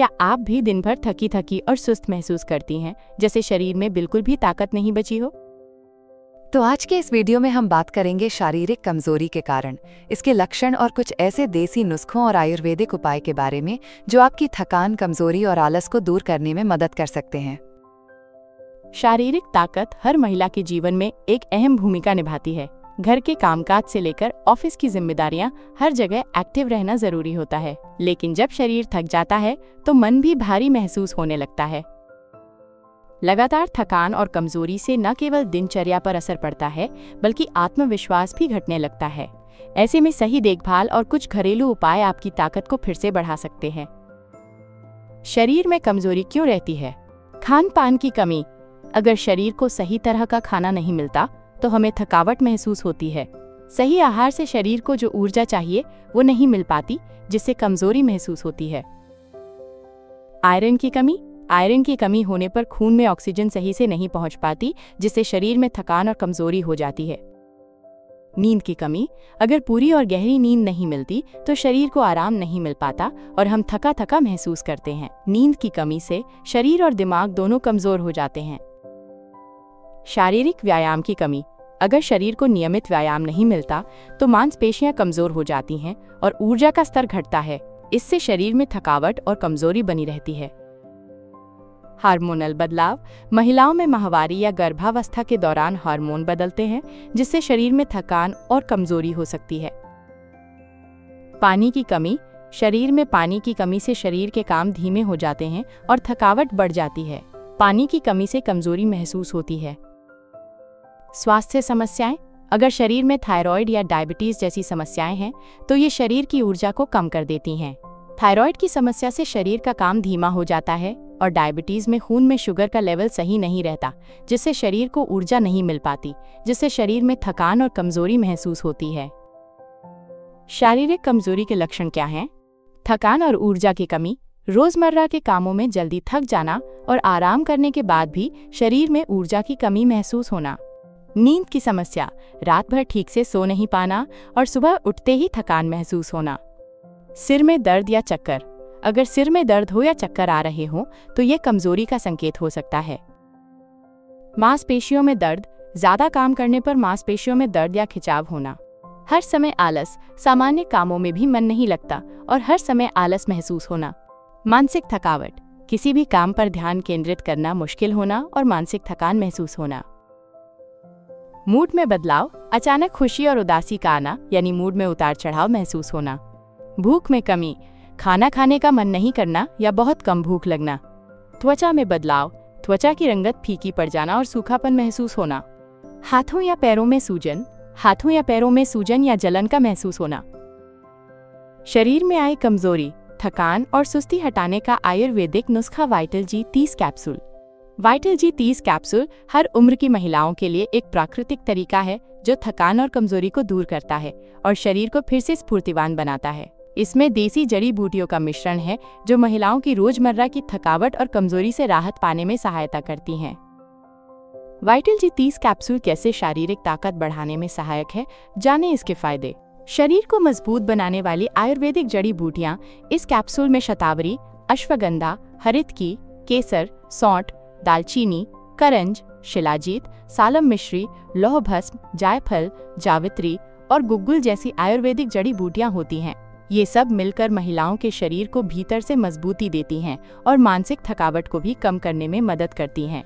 क्या आप भी दिन भर थकी थकी और सुस्त महसूस करती हैं, जैसे शरीर में बिल्कुल भी ताकत नहीं बची हो? तो आज के इस वीडियो में हम बात करेंगे शारीरिक कमजोरी के कारण, इसके लक्षण और कुछ ऐसे देसी नुस्खों और आयुर्वेदिक उपाय के बारे में जो आपकी थकान, कमजोरी और आलस को दूर करने में मदद कर सकते हैं। शारीरिक ताकत हर महिला के जीवन में एक अहम भूमिका निभाती है। घर के कामकाज से लेकर ऑफिस की जिम्मेदारियां, हर जगह एक्टिव रहना जरूरी होता है। लेकिन जब शरीर थक जाता है तो मन भी भारी महसूस होने लगता है। लगातार थकान और कमजोरी से न केवल दिनचर्या पर असर पड़ता है, बल्कि आत्मविश्वास भी घटने लगता है। ऐसे में सही देखभाल और कुछ घरेलू उपाय आपकी ताकत को फिर से बढ़ा सकते हैं। शरीर में कमजोरी क्यों रहती है? खान पान की कमी। अगर शरीर को सही तरह का खाना नहीं मिलता तो हमें थकावट महसूस होती है। सही आहार से शरीर को जो ऊर्जा चाहिए वो नहीं मिल पाती, जिससे कमजोरी महसूस होती है। आयरन की कमी। आयरन की कमी होने पर खून में ऑक्सीजन सही से नहीं पहुंच पाती, जिससे शरीर में थकान और कमजोरी हो जाती है। नींद की कमी। अगर पूरी और गहरी नींद नहीं मिलती तो शरीर को आराम नहीं मिल पाता और हम थका थका महसूस करते हैं। नींद की कमी से शरीर और दिमाग दोनों कमजोर हो जाते हैं। शारीरिक व्यायाम की कमी। अगर शरीर को नियमित व्यायाम नहीं मिलता तो मांसपेशियां कमजोर हो जाती हैं और ऊर्जा का स्तर घटता है। इससे शरीर में थकावट और कमजोरी बनी रहती है। हार्मोनल बदलाव। महिलाओं में माहवारी या गर्भावस्था के दौरान हार्मोन बदलते हैं, जिससे शरीर में थकान और कमजोरी हो सकती है। पानी की कमी। शरीर में पानी की कमी से शरीर के काम धीमे हो जाते हैं और थकावट बढ़ जाती है। पानी की कमी से कमजोरी महसूस होती है। स्वास्थ्य समस्याएं। अगर शरीर में थायराइड या डायबिटीज जैसी समस्याएं हैं तो ये शरीर की ऊर्जा को कम कर देती हैं। थायराइड की समस्या से शरीर का काम धीमा हो जाता है और डायबिटीज में खून में शुगर का लेवल सही नहीं रहता, जिससे शरीर को ऊर्जा नहीं मिल पाती, जिससे शरीर में थकान और कमजोरी महसूस होती है। शारीरिक कमजोरी के लक्षण क्या हैं? थकान और ऊर्जा की कमी। रोजमर्रा के कामों में जल्दी थक जाना और आराम करने के बाद भी शरीर में ऊर्जा की कमी महसूस होना। नींद की समस्या। रात भर ठीक से सो नहीं पाना और सुबह उठते ही थकान महसूस होना। सिर में दर्द या चक्कर। अगर सिर में दर्द हो या चक्कर आ रहे हो तो ये कमजोरी का संकेत हो सकता है। मांसपेशियों में दर्द। ज्यादा काम करने पर मांसपेशियों में दर्द या खिंचाव होना। हर समय आलस। सामान्य कामों में भी मन नहीं लगता और हर समय आलस महसूस होना। मानसिक थकावट। किसी भी काम पर ध्यान केंद्रित करना मुश्किल होना और मानसिक थकान महसूस होना। मूड में बदलाव। अचानक खुशी और उदासी का आना, यानी मूड में उतार चढ़ाव महसूस होना। भूख में कमी। खाना खाने का मन नहीं करना या बहुत कम भूख लगना। त्वचा में बदलाव। त्वचा की रंगत फीकी पड़ जाना और सूखापन महसूस होना। हाथों या पैरों में सूजन। हाथों या पैरों में सूजन या जलन का महसूस होना। शरीर में आई कमजोरी, थकान और सुस्ती हटाने का आयुर्वेदिक नुस्खा वाइटल जी 30 कैप्सूल। वाइटल जी 30 कैप्सूल हर उम्र की महिलाओं के लिए एक प्राकृतिक तरीका है जो थकान और कमजोरी को दूर करता है और शरीर को फिर से स्फूर्तिवान बनाता है। इसमें देसी जड़ी बूटियों का मिश्रण है जो महिलाओं की रोजमर्रा की थकावट और कमजोरी से राहत पाने में सहायता करती हैं। वाइटल जी 30 कैप्सूल कैसे शारीरिक ताकत बढ़ाने में सहायक है, जानें इसके फायदे। शरीर को मजबूत बनाने वाली आयुर्वेदिक जड़ी बूटियां इस कैप्सूल में शतावरी, अश्वगंधा, हरितकी, केसर, सौंठ, दालचीनी, करंज, शिलाजीत, सालम मिश्री, लौह भस्म, जायफल, जावित्री और गुग्गुल जैसी आयुर्वेदिक जड़ी बूटियां होती हैं। ये सब मिलकर महिलाओं के शरीर को भीतर से मजबूती देती हैं और मानसिक थकावट को भी कम करने में मदद करती हैं।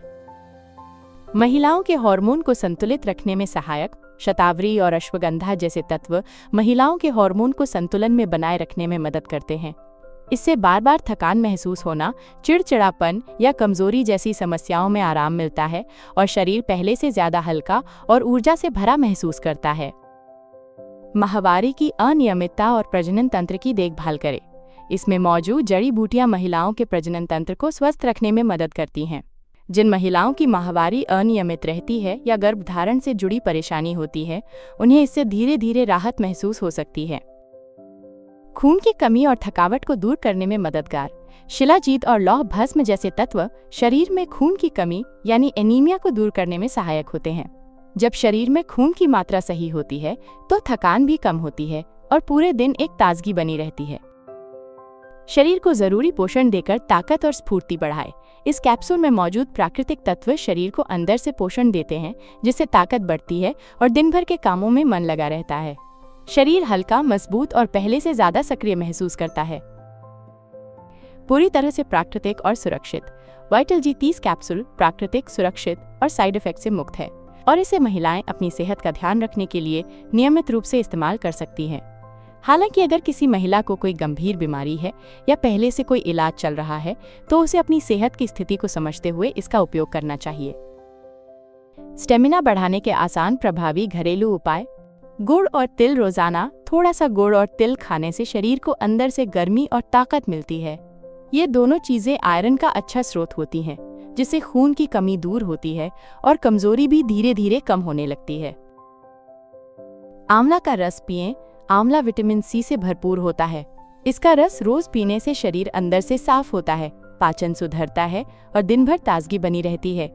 महिलाओं के हार्मोन को संतुलित रखने में सहायक शतावरी और अश्वगंधा जैसे तत्व महिलाओं के हार्मोन को संतुलन में बनाए रखने में मदद करते हैं। इससे बार बार थकान महसूस होना, चिड़चिड़ापन या कमजोरी जैसी समस्याओं में आराम मिलता है और शरीर पहले से ज्यादा हल्का और ऊर्जा से भरा महसूस करता है। माहवारी की अनियमितता और प्रजनन तंत्र की देखभाल करें। इसमें मौजूद जड़ी बूटियां महिलाओं के प्रजनन तंत्र को स्वस्थ रखने में मदद करती हैं। जिन महिलाओं की माहवारी अनियमित रहती है या गर्भधारण से जुड़ी परेशानी होती है, उन्हें इससे धीरे धीरे राहत महसूस हो सकती है। खून की कमी और थकावट को दूर करने में मददगार शिलाजीत और लौह भस्म जैसे तत्व शरीर में खून की कमी यानी एनीमिया को दूर करने में सहायक होते हैं। जब शरीर में खून की मात्रा सही होती है तो थकान भी कम होती है और पूरे दिन एक ताजगी बनी रहती है। शरीर को जरूरी पोषण देकर ताकत और स्फूर्ति बढ़ाए। इस कैप्सूल में मौजूद प्राकृतिक तत्व शरीर को अंदर से पोषण देते हैं, जिससे ताकत बढ़ती है और दिन भर के कामों में मन लगा रहता है। शरीर हल्का, मजबूत और पहले से ज्यादा सक्रिय महसूस करता है। पूरी तरह से प्राकृतिक और सुरक्षित। वाइटल जी30 कैप्सूल प्राकृतिक, सुरक्षित और साइड इफेक्ट से मुक्त है और इसे महिलाएं अपनी सेहत का ध्यान रखने के लिए नियमित रूप से इस्तेमाल कर सकती हैं। हालांकि अगर किसी महिला को कोई गंभीर बीमारी है या पहले से कोई इलाज चल रहा है, तो उसे अपनी सेहत की स्थिति को समझते हुए इसका उपयोग करना चाहिए। स्टेमिना बढ़ाने के आसान प्रभावी घरेलू उपाय। गुड़ और तिल। रोजाना थोड़ा सा गुड़ और तिल खाने से शरीर को अंदर से गर्मी और ताकत मिलती है। ये दोनों चीजें आयरन का अच्छा स्रोत होती हैं, जिससे खून की कमी दूर होती है और कमजोरी भी धीरे धीरे कम होने लगती है। आंवला का रस पिएं। आंवला विटामिन सी से भरपूर होता है। इसका रस रोज पीने से शरीर अंदर से साफ होता है, पाचन सुधरता है और दिन भर ताजगी बनी रहती है।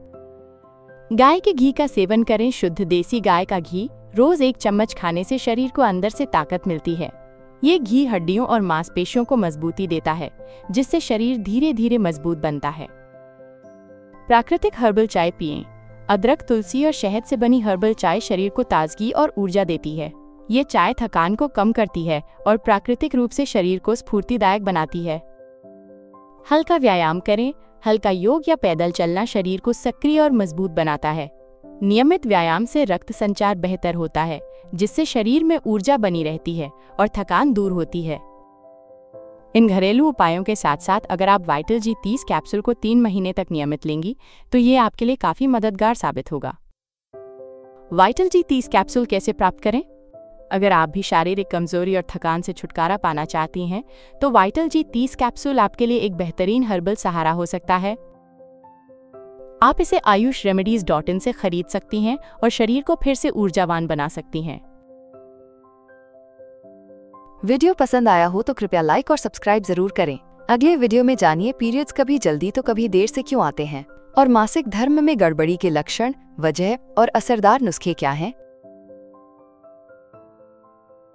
गाय के घी का सेवन करें। शुद्ध देसी गाय का घी रोज 1 चम्मच खाने से शरीर को अंदर से ताकत मिलती है। ये घी हड्डियों और मांसपेशियों को मजबूती देता है, जिससे शरीर धीरे धीरे मजबूत बनता है। प्राकृतिक हर्बल चाय पिएं। अदरक, तुलसी और शहद से बनी हर्बल चाय शरीर को ताजगी और ऊर्जा देती है। ये चाय थकान को कम करती है और प्राकृतिक रूप से शरीर को स्फूर्तिदायक बनाती है। हल्का व्यायाम करें। हल्का योग या पैदल चलना शरीर को सक्रिय और मजबूत बनाता है। नियमित व्यायाम से रक्त संचार बेहतर होता है, जिससे शरीर में ऊर्जा बनी रहती है और थकान दूर होती है। इन घरेलू उपायों के साथ साथ अगर आप वाइटल जी30 कैप्सूल को 3 महीने तक नियमित लेंगी, तो ये आपके लिए काफी मददगार साबित होगा। वाइटल जी30 कैप्सूल कैसे प्राप्त करें? अगर आप भी शारीरिक कमजोरी और थकान से छुटकारा पाना चाहती हैं, तो वाइटल जी30 कैप्सूल आपके लिए एक बेहतरीन हर्बल सहारा हो सकता है। आप इसे ayushremedies.in से खरीद सकती हैं और शरीर को फिर से ऊर्जावान बना सकती हैं। वीडियो पसंद आया हो तो कृपया लाइक और सब्सक्राइब जरूर करें। अगले वीडियो में जानिए पीरियड्स कभी जल्दी तो कभी देर से क्यों आते हैं और मासिक धर्म में गड़बड़ी के लक्षण, वजह और असरदार नुस्खे क्या हैं।